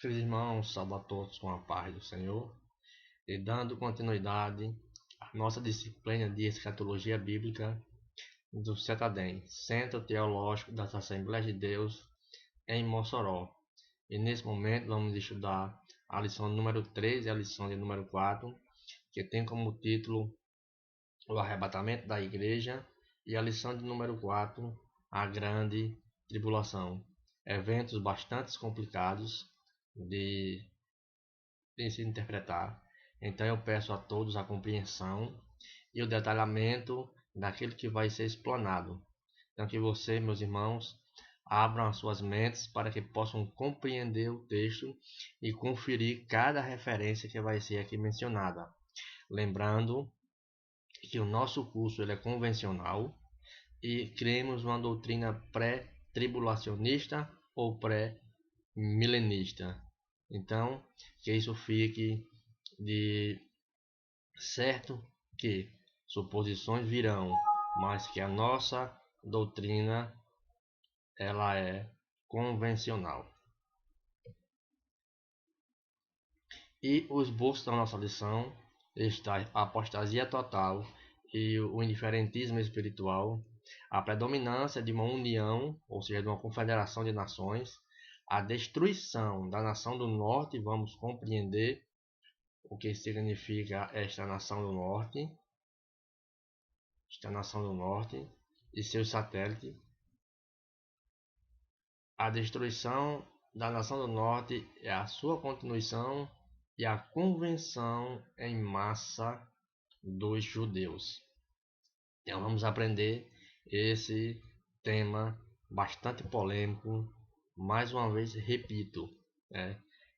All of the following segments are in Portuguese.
Queridos irmãos, saúdo a todos com a paz do Senhor e dando continuidade à nossa disciplina de escatologia bíblica do CETADEM, Centro Teológico das Assembleias de Deus em Mossoró. E nesse momento vamos estudar a lição número 3 e a lição de número 4, que tem como título o arrebatamento da igreja, e a lição de número 4, a grande tribulação. Eventos bastante complicados de se interpretar. Então eu peço a todos a compreensão e o detalhamento daquilo que vai ser explanado. Então que você, meus irmãos, abram as suas mentes para que possam compreender o texto e conferir cada referência que vai ser aqui mencionada. Lembrando que o nosso curso ele é convencional e cremos uma doutrina pré-tribulacionista ou pré-milenista. Então, que isso fique de certo que suposições virão, mas que a nossa doutrina ela é convencional. E o esboço da nossa lição está a apostasia total e o indiferentismo espiritual, a predominância de uma união, ou seja, de uma confederação de nações, a destruição da nação do norte. Vamos compreender o que significa esta nação do norte e seus satélites. A destruição da nação do norte é a sua continuação e a convenção em massa dos judeus. Então vamos aprender esse tema bastante polêmico. Mais uma vez repito,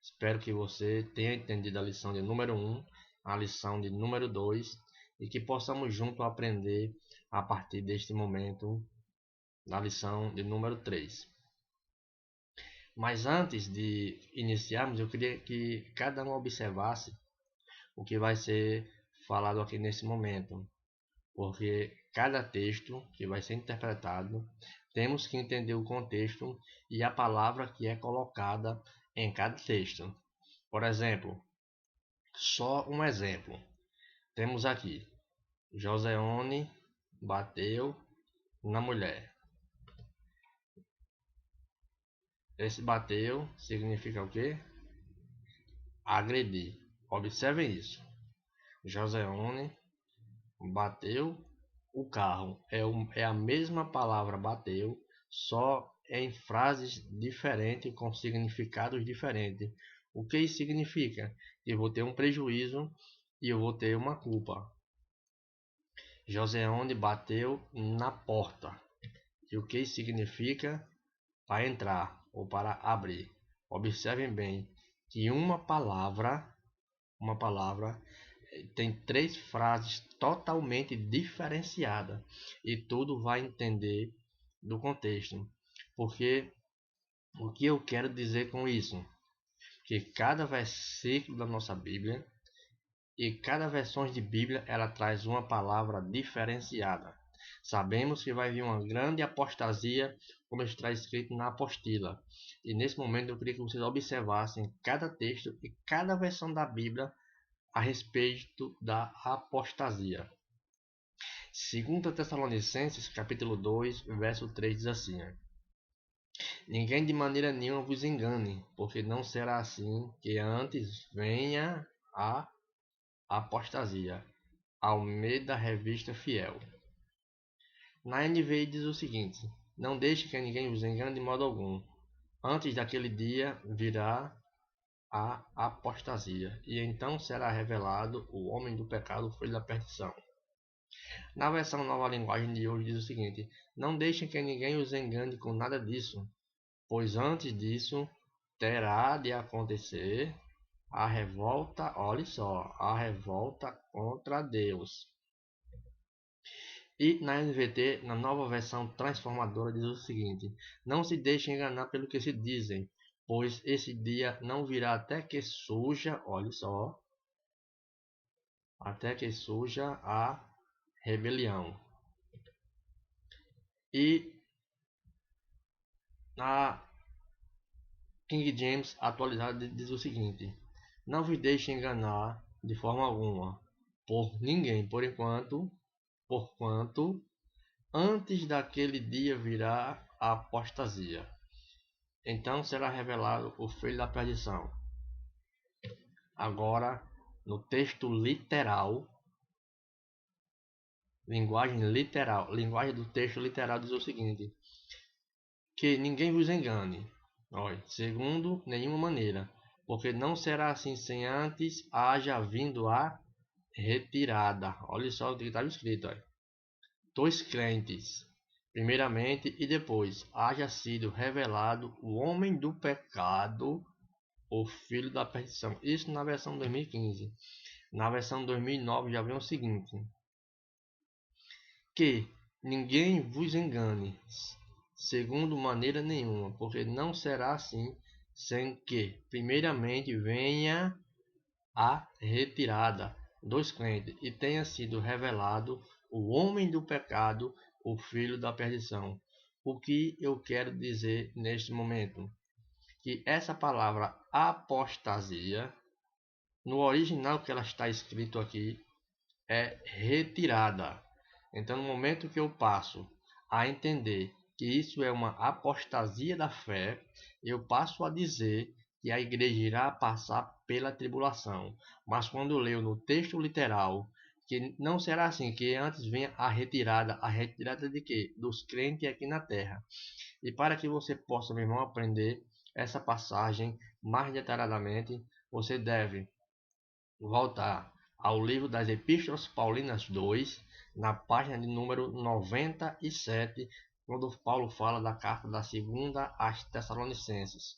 espero que você tenha entendido a lição de número 1, a lição de número 2 e que possamos juntos aprender a partir deste momento da lição de número 3. Mas antes de iniciarmos, eu queria que cada um observasse o que vai ser falado aqui nesse momento, porque cada texto que vai ser interpretado, temos que entender o contexto e a palavra que é colocada em cada texto. Por exemplo, só um exemplo. Temos aqui, Joseone bateu na mulher. Esse bateu significa o quê? Agredir. Observem isso. Joseone bateu o carro. É a mesma palavra bateu, só em frases diferentes, com significados diferentes. O que isso significa? Que eu vou ter um prejuízo e eu vou ter uma culpa. Joseone bateu na porta. E o que isso significa? Para entrar ou para abrir. Observem bem que uma palavra tem 3 frases totalmente diferenciadas e tudo vai entender do contexto. Porque o que eu quero dizer com isso? Que cada versículo da nossa Bíblia e cada versão de Bíblia ela traz uma palavra diferenciada. Sabemos que vai vir uma grande apostasia, como está escrito na apostila. E nesse momento eu queria que vocês observassem cada texto e cada versão da Bíblia a respeito da apostasia. 2 Tessalonicenses capítulo 2, verso 3 diz assim: Ninguém de maneira nenhuma vos engane, porque não será assim que antes venha a apostasia. Almeida Revista Fiel. Na NVI diz o seguinte: Não deixe que ninguém vos engane de modo algum. Antes daquele dia virá a apostasia, e então será revelado o homem do pecado, o filho da perdição. Na versão Nova Linguagem de hoje diz o seguinte: Não deixem que ninguém os engane com nada disso, pois antes disso terá de acontecer a revolta, olhe só, a revolta contra Deus. E na NVT, na nova versão transformadora, diz o seguinte: Não se deixem enganar pelo que se dizem, pois esse dia não virá até que surja, olhe só, até que surja a rebelião. E na King James atualizado diz o seguinte: não vos deixe enganar de forma alguma por ninguém, porquanto antes daquele dia virá a apostasia. Então será revelado o filho da perdição. Agora, no texto literal, linguagem do texto literal diz o seguinte: que ninguém vos engane, segundo nenhuma maneira, porque não será assim sem antes haja vindo a retirada. Olha só o que estava escrito, dos crentes, primeiramente, e depois haja sido revelado o homem do pecado, o filho da perdição. Isso na versão 2015. Na versão 2009 já vem o seguinte: que ninguém vos engane, segundo maneira nenhuma, porque não será assim, sem que primeiramente venha a retirada dos crentes e tenha sido revelado o homem do pecado, o filho da perdição. O que eu quero dizer neste momento? Que essa palavra apostasia, no original que ela está escrito aqui, é retirada. Então, no momento que eu passo a entender que isso é uma apostasia da fé, eu passo a dizer que a igreja irá passar pela tribulação. Mas quando eu leio no texto literal, que não será assim, que antes venha a retirada de quê? Dos crentes aqui na terra. E para que você possa, meu irmão, aprender essa passagem mais detalhadamente, você deve voltar ao livro das Epístolas Paulinas 2, na página de número 97, quando Paulo fala da carta da segunda às Tessalonicenses.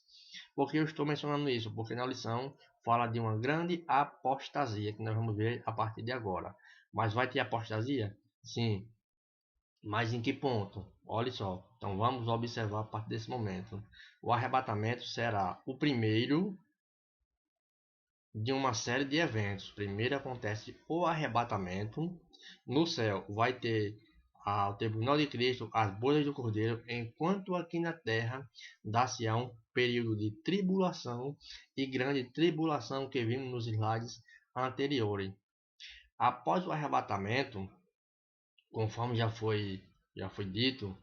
Por que eu estou mencionando isso? Porque na lição fala de uma grande apostasia, que nós vamos ver a partir de agora. Mas vai ter apostasia? Sim. Mas em que ponto? Olha só. Então vamos observar a partir desse momento. O arrebatamento será o primeiro de uma série de eventos. Primeiro acontece o arrebatamento. No céu vai ter o tribunal de Cristo, as bodas do Cordeiro, enquanto aqui na terra dá-se-á um período de tribulação e grande tribulação que vimos nos slides anteriores. Após o arrebatamento, conforme já foi dito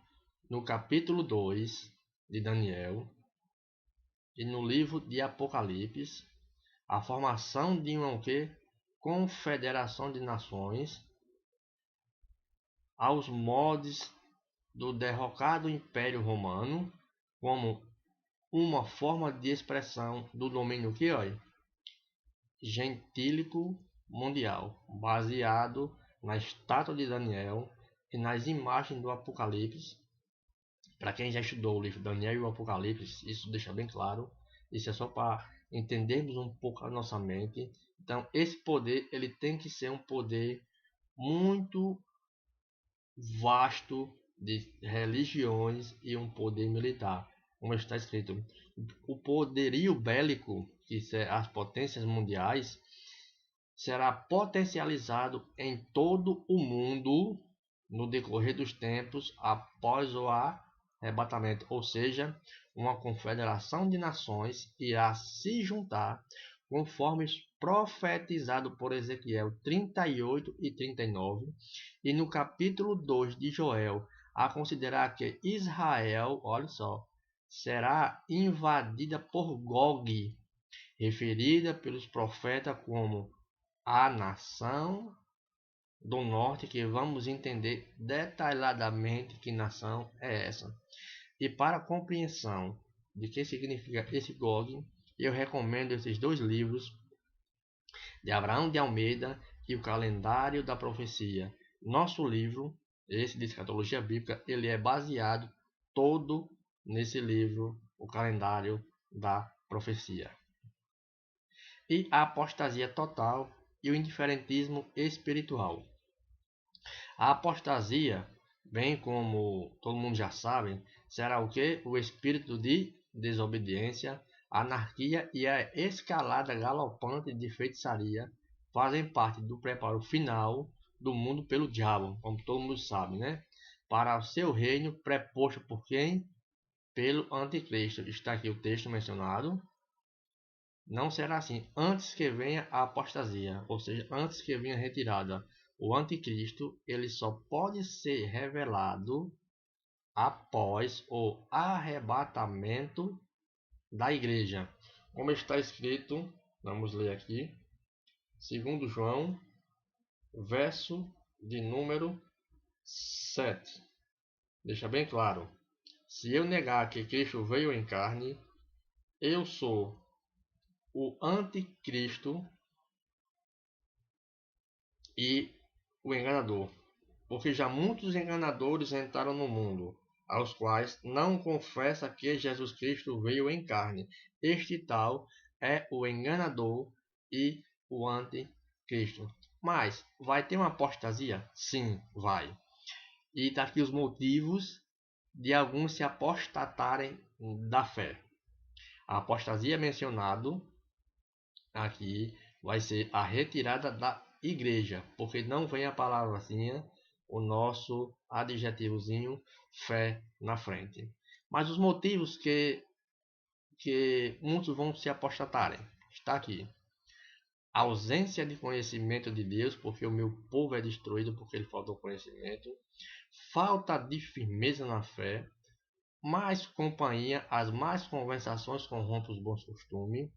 no capítulo 2 de Daniel e no livro de Apocalipse, a formação de uma confederação de nações aos moldes do derrocado Império Romano, como uma forma de expressão do domínio gentílico mundial, baseado na estátua de Daniel e nas imagens do Apocalipse. Para quem já estudou o livro Daniel e o Apocalipse, isso deixa bem claro. Isso é só para entendermos um pouco a nossa mente. Então, esse poder ele tem que ser um poder muito vasto de religiões e um poder militar, como está escrito. O poderio bélico, que são as potências mundiais, será potencializado em todo o mundo no decorrer dos tempos após o arrebatamento, ou seja, uma confederação de nações irá se juntar, conforme profetizado por Ezequiel 38 e 39, e no capítulo 2 de Joel, a considerar que Israel, olha só, será invadida por Gog, referida pelos profetas como a nação do norte, que vamos entender detalhadamente que nação é essa. E para a compreensão de que significa esse Gog, eu recomendo esses dois livros de Abraão de Almeida e o Calendário da Profecia. Nosso livro, esse de escatologia bíblica, ele é baseado todo nesse livro, o Calendário da Profecia. E a apostasia total e o indiferentismo espiritual. A apostasia, bem como todo mundo já sabe, será o que? O espírito de desobediência, anarquia e a escalada galopante de feitiçaria fazem parte do preparo final do mundo pelo diabo, como todo mundo sabe, né? Para o seu reino preposto por quem? pelo anticristo. Está aqui o texto mencionado. Não será assim antes que venha a apostasia, ou seja, antes que venha a retirada. O anticristo ele só pode ser revelado após o arrebatamento da igreja. Como está escrito, vamos ler aqui, 2 João, verso de número 7. Deixa bem claro. Se eu negar que Cristo veio em carne, eu sou o anticristo e o enganador, porque já muitos enganadores entraram no mundo, aos quais não confessa que Jesus Cristo veio em carne. Este tal é o enganador e o anticristo. Mas vai ter uma apostasia? Sim, vai. E está aqui os motivos de alguns se apostatarem da fé. A apostasia mencionado aqui vai ser a retirada da igreja, porque não vem a palavrazinha, o nosso adjetivozinho fé na frente. Mas os motivos que muitos vão se apostatarem, está aqui. Ausência de conhecimento de Deus, porque o meu povo é destruído porque ele faltou conhecimento. Falta de firmeza na fé. Mais companhia, as más conversações corrompem os bons costumes.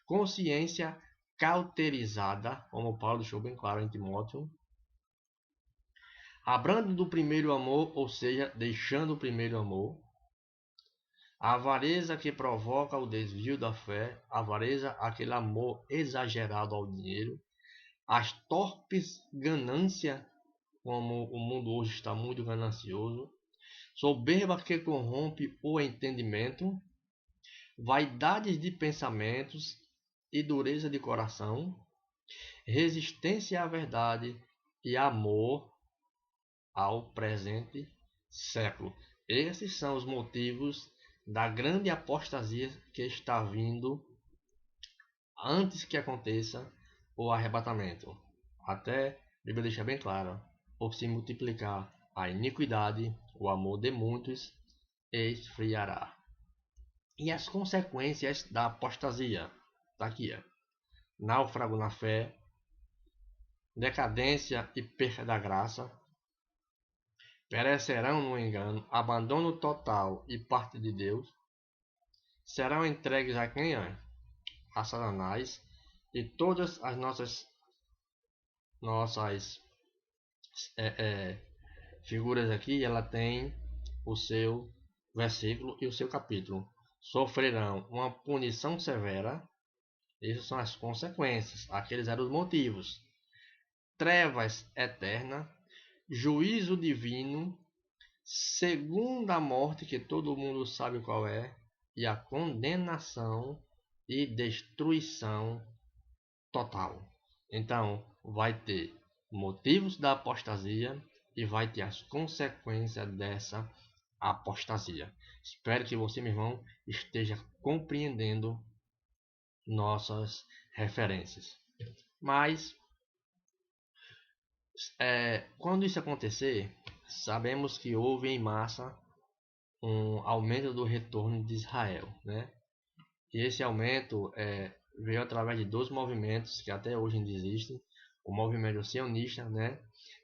Consciência cauterizada, como Paulo deixou bem claro em Timóteo. Abrando do primeiro amor, ou seja, deixando o primeiro amor. A avareza que provoca o desvio da fé. A avareza, aquele amor exagerado ao dinheiro. As torpes ganância, como o mundo hoje está muito ganancioso. Soberba que corrompe o entendimento. Vaidades de pensamentos e dureza de coração, resistência à verdade e amor ao presente século. Esses são os motivos da grande apostasia que está vindo antes que aconteça o arrebatamento. Até a Bíblia deixa bem clara, por se multiplicar a iniquidade, o amor de muitos esfriará. E as consequências da apostasia, está aqui, náufrago na fé, decadência e perda da graça, perecerão no engano, abandono total e parte de Deus, serão entregues a quem é? A Satanás, e todas as nossas figuras aqui, ela tem o seu versículo e o seu capítulo. Sofrerão uma punição severa. Essas são as consequências. Aqueles eram os motivos. Trevas eterna, juízo divino, segunda morte, que todo mundo sabe qual é, e a condenação e destruição total. Então, vai ter motivos da apostasia e vai ter as consequências dessa apostasia. Espero que você, meu irmão, esteja compreendendo nossas referências. Mas quando isso acontecer, sabemos que houve em massa um aumento do retorno de Israel, né? E esse aumento veio através de dois movimentos que até hoje ainda existem. O movimento sionista, né,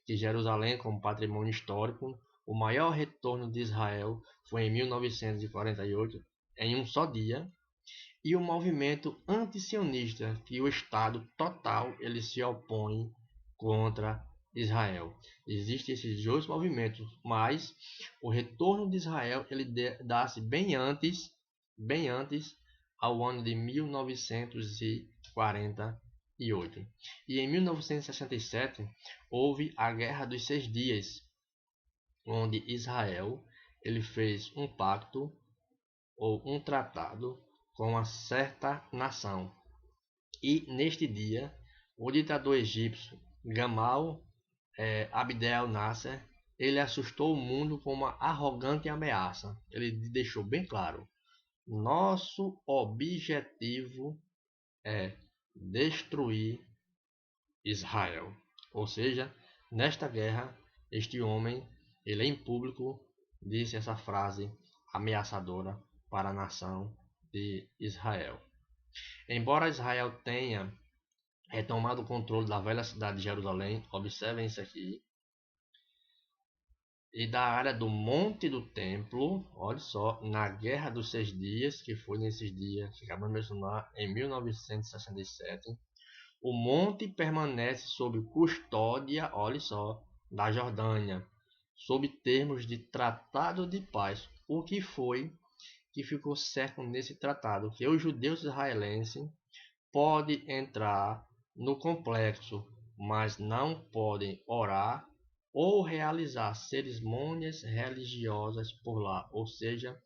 de Jerusalém como patrimônio histórico. O maior retorno de Israel foi em 1948, em um só dia. E o movimento anti-sionista, que o Estado total ele se opõe contra Israel. Existem esses dois movimentos, mas o retorno de Israel ele dá-se bem antes ao ano de 1948. E em 1967 houve a Guerra dos 6 Dias, onde Israel ele fez um pacto ou um tratado com uma certa nação. E neste dia, o ditador egípcio Gamal Abdel Nasser, ele assustou o mundo com uma arrogante ameaça. Ele deixou bem claro: nosso objetivo é destruir Israel. Ou seja, nesta guerra, este homem, ele em público disse essa frase: ameaçadora para a nação de Israel. Embora Israel tenha retomado o controle da velha cidade de Jerusalém, observem isso aqui, e da área do Monte do Templo, olha só, na Guerra dos 6 Dias, que foi nesses dias que acabamos de mencionar, em 1967, o monte permanece sob custódia, olha só, da Jordânia, sob termos de tratado de paz. O que foi que ficou certo nesse tratado? Que os judeus israelenses podem entrar no complexo, mas não podem orar ou realizar cerimônias religiosas por lá, ou seja,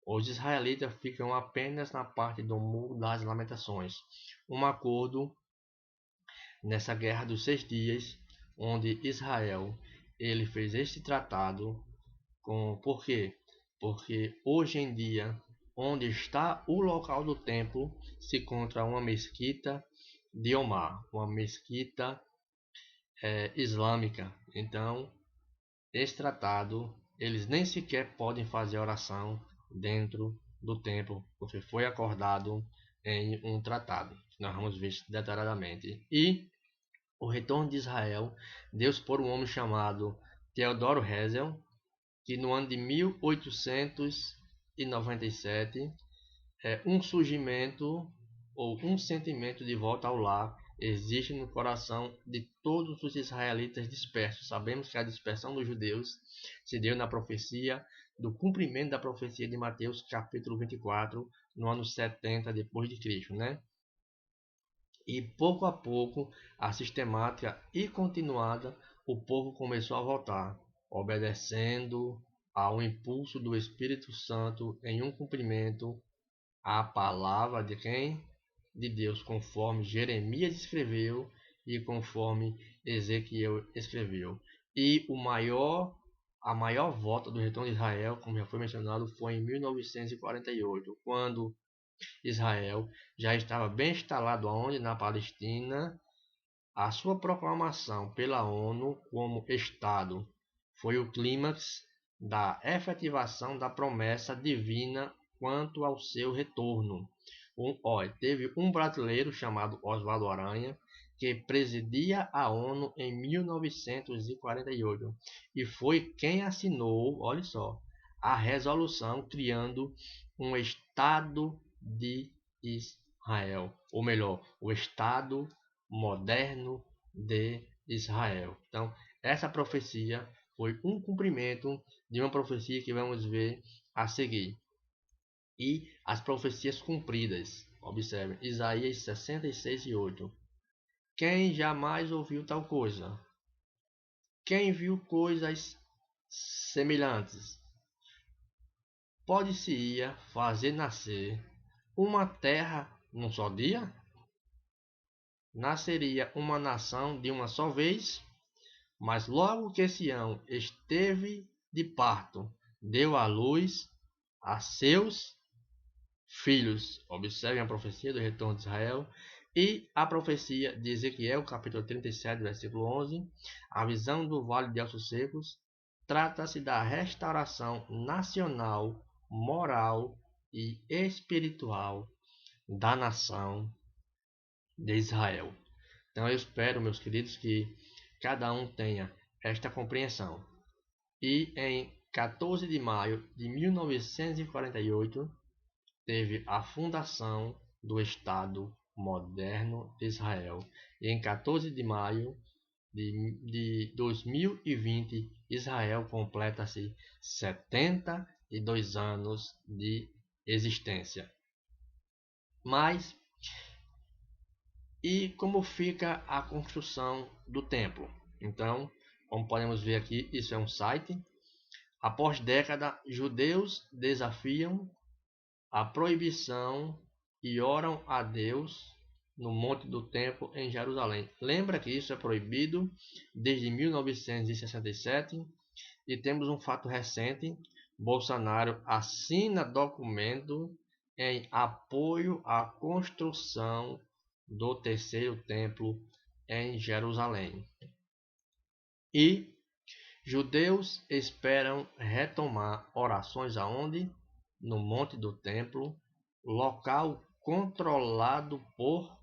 os israelitas ficam apenas na parte do Muro das Lamentações. Um acordo nessa Guerra dos 6 Dias, onde Israel ele fez este tratado por quê? Porque hoje em dia, onde está o local do templo, se encontra uma mesquita de Omar, uma mesquita islâmica. Então, esse tratado, eles nem sequer podem fazer oração dentro do templo, porque foi acordado em um tratado. Nós vamos ver detalhadamente. E o retorno de Israel, Deus por um homem chamado Teodoro Herzl, que no ano de 1897 um surgimento ou um sentimento de volta ao lar existe no coração de todos os israelitas dispersos. Sabemos que a dispersão dos judeus se deu na profecia do cumprimento da profecia de Mateus capítulo 24, no ano 70 depois de Cristo, né? E pouco a pouco, a sistemática e continuada, o povo começou a voltar, obedecendo ao impulso do Espírito Santo em um cumprimento à palavra de quem? De Deus, conforme Jeremias escreveu e conforme Ezequiel escreveu. E a maior volta do retorno de Israel, como já foi mencionado, foi em 1948, quando Israel já estava bem instalado aonde? Na Palestina. A sua proclamação pela ONU como Estado foi o clímax da efetivação da promessa divina quanto ao seu retorno. Teve um brasileiro chamado Oswaldo Aranha que presidia a ONU em 1948 e foi quem assinou, olha só, a resolução criando um Estado de Israel, ou melhor, o Estado moderno de Israel. Então, essa profecia foi um cumprimento de uma profecia que vamos ver a seguir. E as profecias cumpridas. Observe, Isaías 66:8. Quem jamais ouviu tal coisa? Quem viu coisas semelhantes? Pode-se-ia fazer nascer uma terra num só dia? Nasceria uma nação de uma só vez? Mas logo que Sião esteve de parto, deu à luz a seus filhos. Observem a profecia do retorno de Israel e a profecia de Ezequiel, capítulo 37, versículo 11. A visão do vale de ossos secos trata-se da restauração nacional, moral e espiritual da nação de Israel. Então eu espero, meus queridos, que cada um tenha esta compreensão. E em 14 de maio de 1948 teve a fundação do Estado moderno de Israel. E em 14 de maio de 2020, Israel completa-se 72 anos de existência. Mas e como fica a construção do templo? Então, como podemos ver aqui, isso é um site. Após década, judeus desafiam a proibição e oram a Deus no Monte do Templo em Jerusalém. Lembra que isso é proibido desde 1967 e temos um fato recente: Bolsonaro assina documento em apoio à construção do terceiro templo em Jerusalém. E judeus esperam retomar orações aonde? no Monte do Templo, local controlado por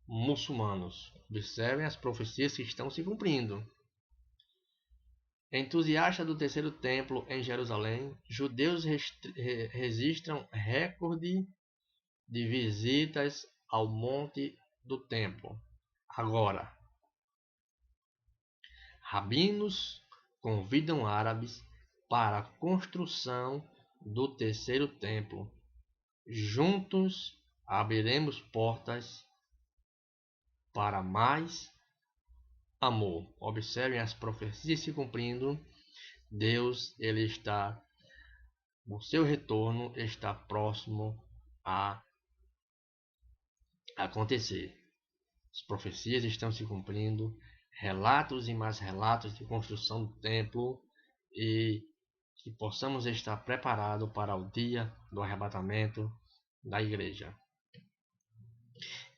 muçulmanos. Observem as profecias que estão se cumprindo. Entusiasta do terceiro templo em Jerusalém, judeus registram recorde de visitas ao Monte do Templo. Agora, rabinos convidam árabes para a construção do terceiro templo. Juntos abriremos portas para mais amor. Observem as profecias se cumprindo. Deus, ele está, o seu retorno está próximo a acontecer. As profecias estão se cumprindo, relatos e mais relatos de construção do templo, e que possamos estar preparados para o dia do arrebatamento da igreja.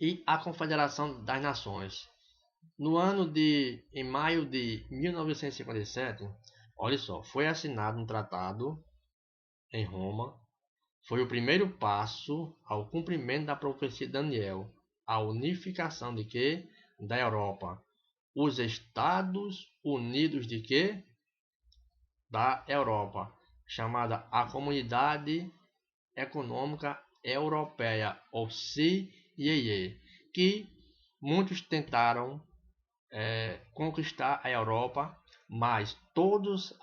E a Confederação das Nações. Em maio de 1957, olha só, foi assinado um tratado em Roma. Foi o primeiro passo ao cumprimento da profecia de Daniel, a unificação de quê? Da Europa. Os Estados Unidos de quê? Da Europa, chamada a Comunidade Econômica Europeia, ou CEE, que muitos tentaram conquistar a Europa, mas todas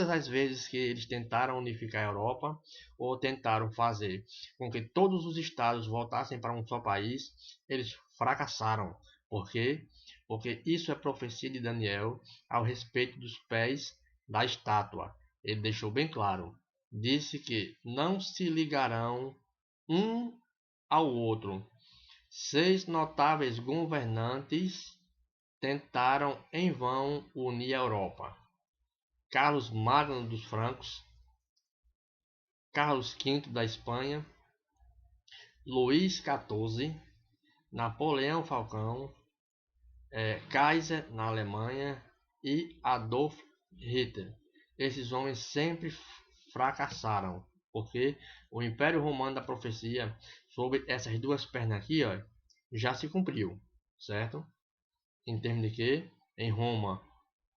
as vezes que eles tentaram unificar a Europa, ou tentaram fazer com que todos os estados voltassem para um só país, eles fracassaram. Por quê? Porque isso é profecia de Daniel ao respeito dos pés da estátua. Ele deixou bem claro, disse que não se ligarão um ao outro. 6 notáveis governantes tentaram em vão unir a Europa: Carlos Magno dos francos, Carlos V da Espanha, Luís XIV, Napoleão Falcão, Kaiser na Alemanha e Adolf Hitler. Esses homens sempre fracassaram, porque o Império Romano da profecia sobre essas duas pernas aqui, ó, já se cumpriu, certo? Em termos de que? Em Roma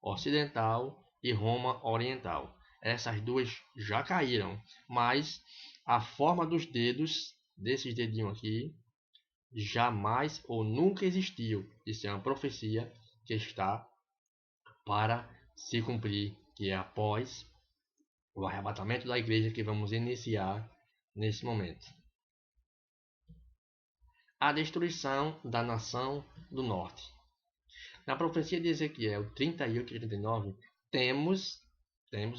Ocidental e Roma Oriental. Essas duas já caíram, mas a forma dos dedos, desses dedinhos aqui, jamais ou nunca existiu. Isso é uma profecia que está para se cumprir, que é após o arrebatamento da igreja que vamos iniciar nesse momento. A destruição da nação do norte. Na profecia de Ezequiel 38 e 39, temos,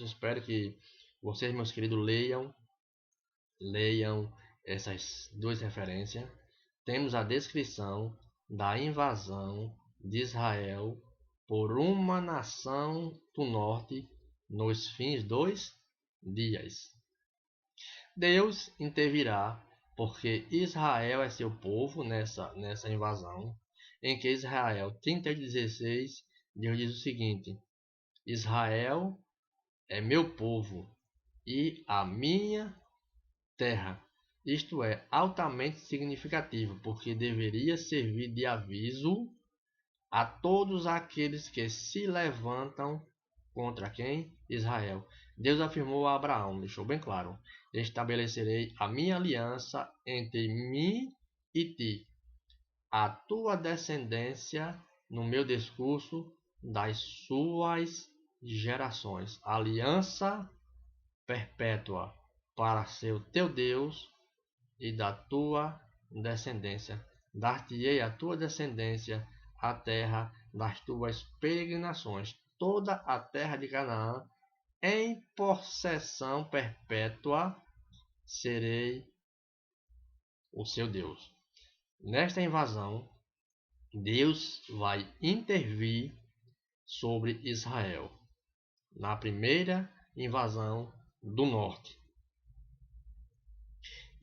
espero que vocês, meus queridos, leiam essas duas referências. Temos a descrição da invasão de Israel por uma nação do norte nos fins dos dias. Deus intervirá, porque Israel é seu povo nessa invasão, em que Israel 30:16, Deus diz o seguinte: Israel é meu povo e a minha terra. Isto é altamente significativo, porque deveria servir de aviso a todos aqueles que se levantam contra quem? Israel. Deus afirmou a Abraão, deixou bem claro: estabelecerei a minha aliança entre mim e ti, a tua descendência, no meu discurso das suas gerações. Aliança perpétua para ser o teu Deus e da tua descendência. Dar-te-ei a tua descendência a terra das tuas peregrinações, toda a terra de Canaã, em possessão perpétua serei o seu Deus. Nesta invasão, Deus vai intervir sobre Israel, na primeira invasão do norte.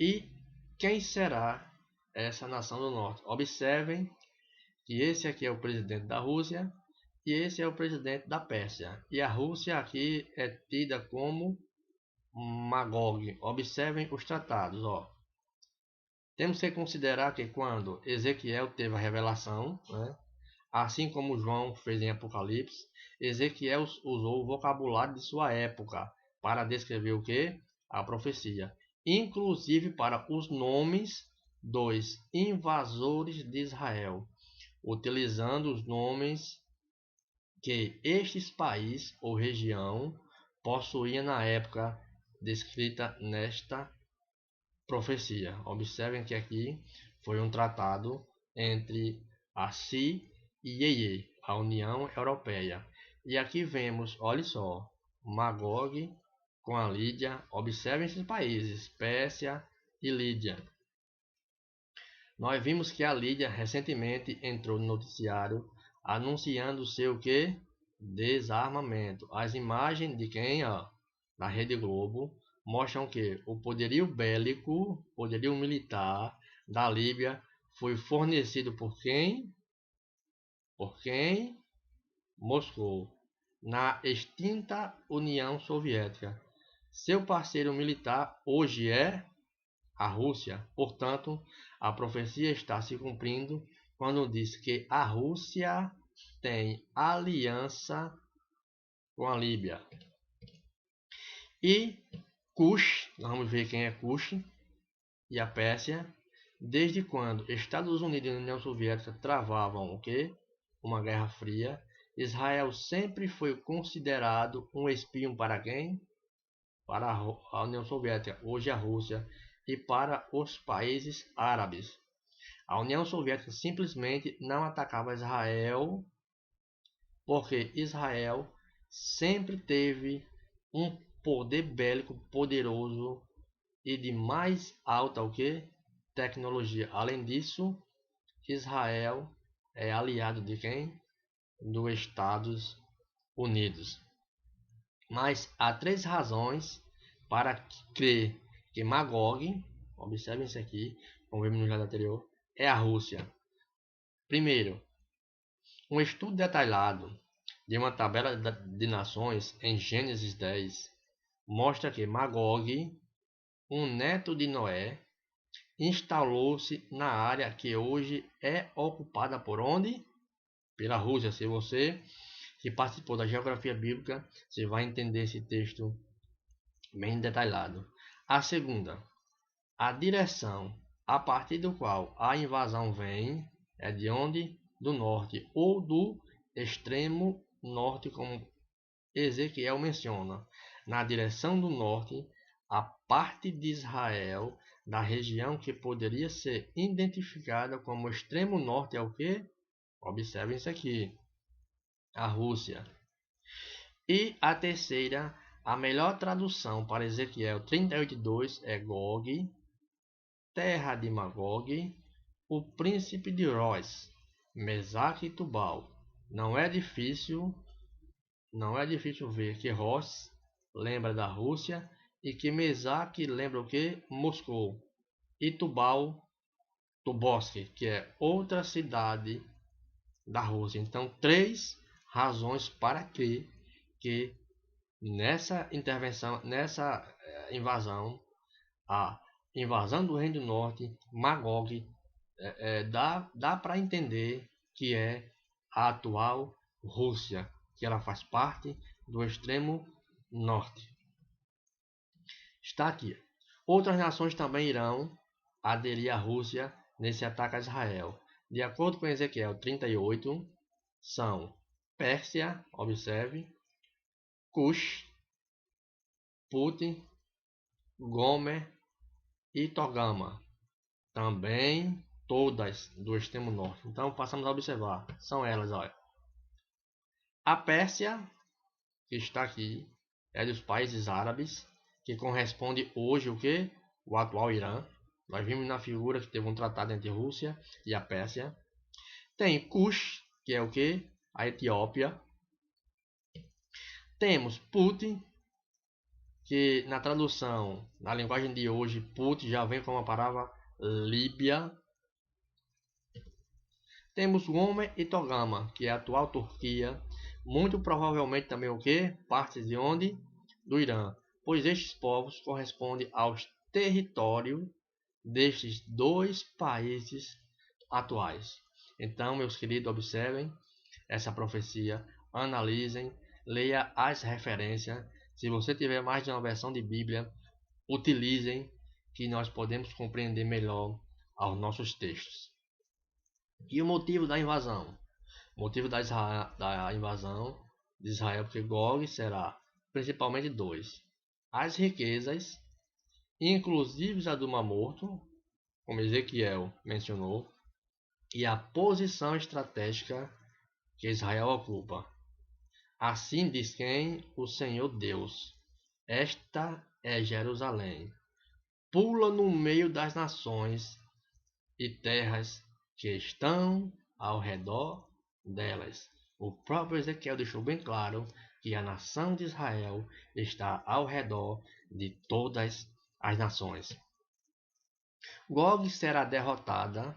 E quem será essa nação do norte? Observem que esse aqui é o presidente da Rússia e esse é o presidente da Pérsia. E a Rússia aqui é tida como Magog. Observem os tratados, ó. Temos que considerar que quando Ezequiel teve a revelação, né, assim como João fez em Apocalipse, Ezequiel usou o vocabulário de sua época para descrever o que? A profecia. Inclusive para os nomes dos invasores de Israel, utilizando os nomes que estes países ou região possuíam na época descrita nesta profecia. Observem que aqui foi um tratado entre a Si e EE, a União Europeia. E aqui vemos, olha só, Magog com a Lídia. Observem esses países, Pérsia e Lídia. Nós vimos que a Lídia recentemente entrou no noticiário anunciando seu que? Desarmamento. As imagens de quem? Ó, da Rede Globo mostram que o poderio bélico, poderio militar da Líbia foi fornecido por quem? Por quem? Moscou, na extinta União Soviética. Seu parceiro militar hoje é a Rússia. Portanto, a profecia está se cumprindo quando diz que a Rússia tem aliança com a Líbia. E Kush, vamos ver quem é Kush, e a Pérsia, desde quando Estados Unidos e União Soviética travavam o quê? Uma guerra fria, Israel sempre foi considerado um espião para quem? Para a União Soviética, hoje a Rússia, e para os países árabes. A União Soviética simplesmente não atacava Israel porque Israel sempre teve um poder bélico poderoso e de mais alta o que? Tecnologia. Além disso, Israel é aliado de quem? Dos Estados Unidos. Mas há três razões para crer que Magog, observem isso aqui, como vimos no slide anterior, é a Rússia. Primeiro, um estudo detalhado de uma tabela de nações em Gênesis 10 mostra que Magog, um neto de Noé, instalou-se na área que hoje é ocupada por onde? Pela Rússia. Se você que participou da geografia bíblica, você vai entender esse texto bem detalhado. A segunda, a direção a partir do qual a invasão vem é de onde? Do norte ou do extremo norte, como Ezequiel menciona. Na direção do norte, a parte de Israel da região que poderia ser identificada como extremo norte é o que? Observem isso aqui. A Rússia. E a terceira, a melhor tradução para Ezequiel 38:2 é Gog, terra de Magog, o príncipe de Roz, Mesaque e Tubal. Não é difícil ver que Roz lembra da Rússia e que Mesaque lembra o que? Moscou. E Tubal, Tobolsk, que é outra cidade da Rússia. Então, três razões para crer que nessa intervenção, nessa invasão, a invasão do Reino do Norte, Magog, dá para entender que é a atual Rússia, que ela faz parte do extremo norte. Está aqui. Outras nações também irão aderir à Rússia nesse ataque a Israel. De acordo com Ezequiel 38, são Pérsia, observe, Cush, Putin, Gomer e Togama. Também todas do extremo norte. Então passamos a observar. São elas, olha. A Pérsia, que está aqui, é dos países árabes, que corresponde hoje o que? O atual Irã. Nós vimos na figura que teve um tratado entre a Rússia e a Pérsia. Tem Kush, que é o que? A Etiópia. Temos Putin, que na tradução, na linguagem de hoje, Putin já vem com a palavra Líbia. Temos Gomer e Togama, que é a atual Turquia. Muito provavelmente também o que? Partes de onde? Do Irã. pois estes povos correspondem aos territórios destes dois países atuais. Então, meus queridos, observem essa profecia, analisem, leia as referências. Se você tiver mais de uma versão de Bíblia, utilizem, que nós podemos compreender melhor aos nossos textos. E o motivo da invasão? O motivo da invasão de Israel, porque Gog será principalmente dois: as riquezas, inclusive a do Mar Morto, como Ezequiel mencionou, e a posição estratégica que Israel ocupa. Assim diz quem? O Senhor Deus. Esta é Jerusalém. Pula no meio das nações e terras que estão ao redor delas. O próprio Ezequiel deixou bem claro que a nação de Israel está ao redor de todas as nações. Gog será derrotada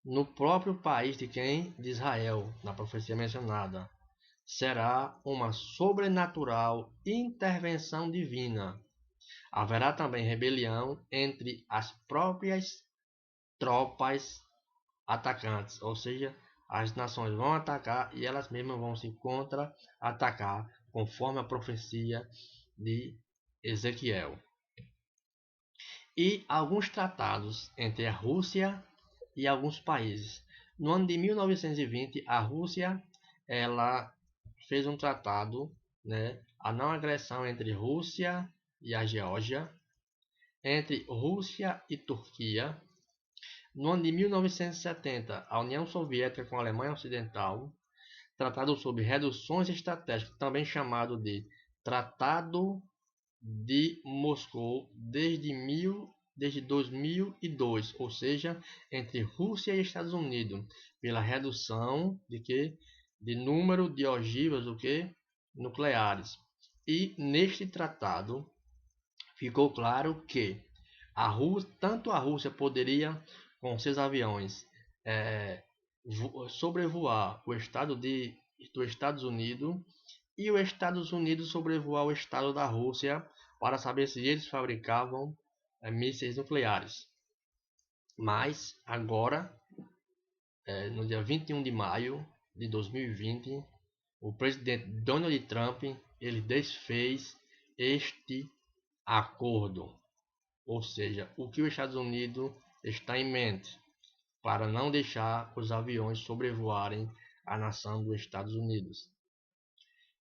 no próprio país de quem? De Israel, na profecia mencionada. Será uma sobrenatural intervenção divina. Haverá também rebelião entre as próprias tropas atacantes, ou seja, as nações vão atacar e elas mesmas vão se contra-atacar, conforme a profecia de Ezequiel. E alguns tratados entre a Rússia e alguns países. No ano de 1920, a Rússia ela fez um tratado, né, a não agressão entre Rússia e a Geórgia, entre Rússia e Turquia. No ano de 1970, a União Soviética com a Alemanha Ocidental, tratado sobre reduções estratégicas, também chamado de Tratado de Moscou, desde 2002, ou seja, entre Rússia e Estados Unidos, pela redução de número de ogivas nucleares. E neste tratado ficou claro que tanto a Rússia poderia, com seus aviões, sobrevoar o estado dos Estados Unidos, e os Estados Unidos sobrevoar o estado da Rússia para saber se eles fabricavam mísseis nucleares. Mas agora, no dia 21 de maio de 2020, o presidente Donald Trump ele desfez este acordo. Ou seja, o que os Estados Unidos está em mente para não deixar os aviões sobrevoarem a nação dos Estados Unidos.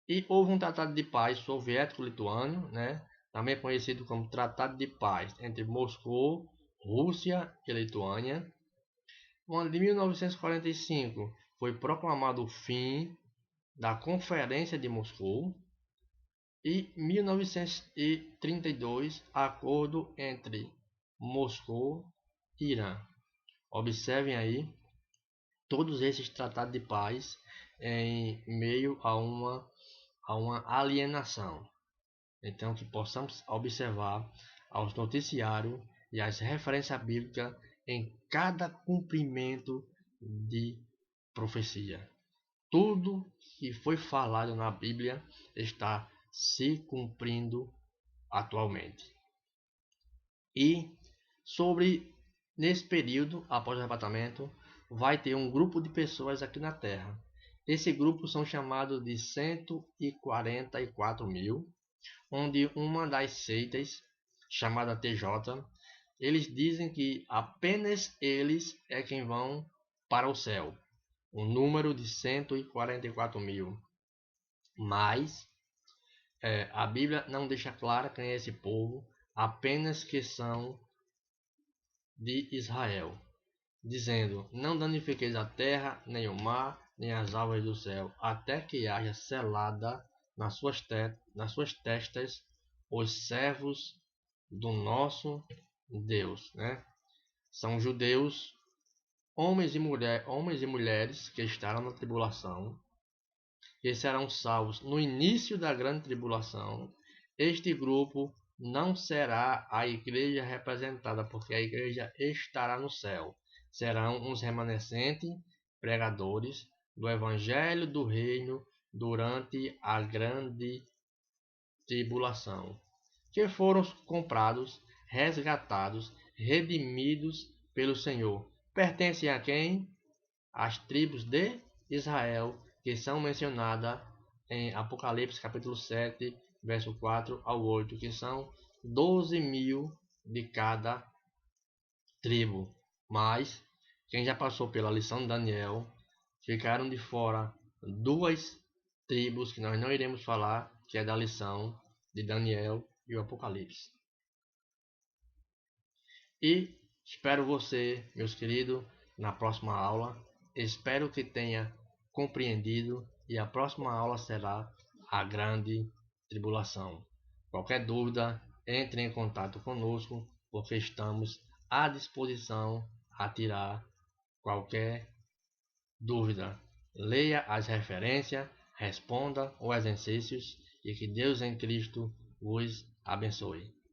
E houve um tratado de paz soviético-lituano, né, também conhecido como Tratado de Paz entre Moscou, Rússia e Lituânia. No ano de 1945 foi proclamado o fim da Conferência de Moscou. E 1932, acordo entre Moscou e Irã. Observem aí todos esses tratados de paz em meio a uma alienação. Então, que possamos observar aos noticiários e as referências bíblicas em cada cumprimento de profecia. Tudo que foi falado na Bíblia está se cumprindo atualmente. E nesse período, após o arrebatamento, vai ter um grupo de pessoas aqui na Terra. Esse grupo são chamados de 144 mil, onde uma das seitas, chamada TJ, eles dizem que apenas eles é quem vão para o céu. O número de 144 mil. Mas a Bíblia não deixa clara quem é esse povo, apenas que são de Israel, dizendo: não danifiqueis a terra, nem o mar, nem as aves do céu, até que haja selada nas suas testas os servos do nosso Deus. Né? São judeus, homens e mulheres que estarão na tribulação, que serão salvos no início da grande tribulação. Este grupo não será a igreja representada, porque a igreja estará no céu. Serão uns remanescentes pregadores do evangelho do reino durante a grande tribulação, que foram comprados, resgatados, redimidos pelo Senhor. Pertencem a quem? As tribos de Israel, que são mencionadas em Apocalipse capítulo 7, verso 4 ao 8, que são 12.000 de cada tribo. Mas quem já passou pela lição de Daniel, ficaram de fora duas tribos que nós não iremos falar, que é da lição de Daniel e o Apocalipse. E espero você, meus queridos, na próxima aula. Espero que tenha compreendido, e a próxima aula será a grande tribulação. Qualquer dúvida, entre em contato conosco, porque estamos à disposição a tirar qualquer dúvida. Leia as referências, responda os exercícios, e que Deus em Cristo vos abençoe.